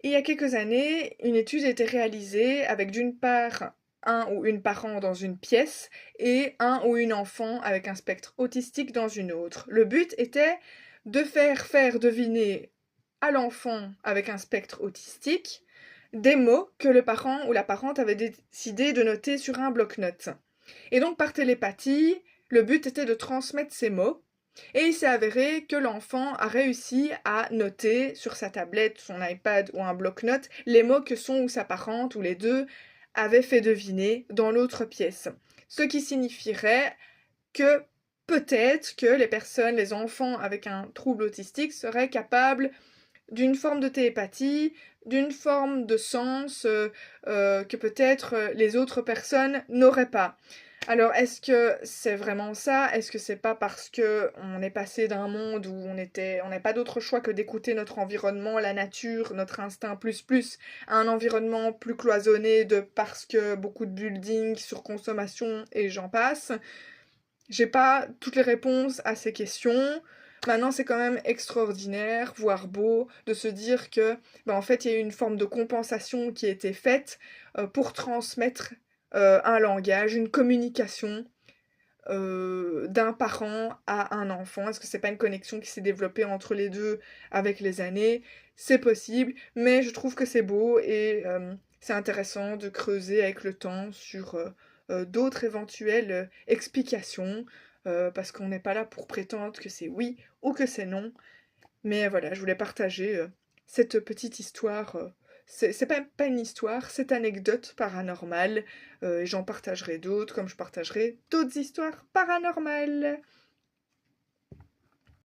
Et il y a quelques années, une étude a été réalisée avec d'une part un ou une parent dans une pièce et un ou une enfant avec un spectre autistique dans une autre. Le but était de faire deviner à l'enfant avec un spectre autistique des mots que le parent ou la parente avait décidé de noter sur un bloc-notes. Et donc par télépathie, le but était de transmettre ces mots et il s'est avéré que l'enfant a réussi à noter sur sa tablette, son iPad ou un bloc-notes les mots que son ou sa parente ou les deux avaient fait deviner dans l'autre pièce. Ce qui signifierait que peut-être que les personnes, les enfants avec un trouble autistique seraient capables d'une forme de télépathie, d'une forme de sens que peut-être les autres personnes n'auraient pas. Alors, est-ce que c'est vraiment ça? Est-ce que c'est pas parce que on est passé d'un monde où on n'a pas d'autre choix que d'écouter notre environnement, la nature, notre instinct plus, à un environnement plus cloisonné de parce que beaucoup de buildings, surconsommation et j'en passe? J'ai pas toutes les réponses à ces questions. Maintenant, c'est quand même extraordinaire, voire beau, de se dire que, ben, en fait, il y a eu une forme de compensation qui a été faite pour transmettre un langage, une communication d'un parent à un enfant. Est-ce que c'est pas une connexion qui s'est développée entre les deux avec les années? C'est possible, mais je trouve que c'est beau et c'est intéressant de creuser avec le temps sur d'autres éventuelles explications, parce qu'on n'est pas là pour prétendre que c'est oui ou que c'est non. Mais voilà, je voulais partager cette petite histoire. C'est pas une histoire, cette anecdote paranormale. Et j'en partagerai d'autres, comme je partagerai d'autres histoires paranormales.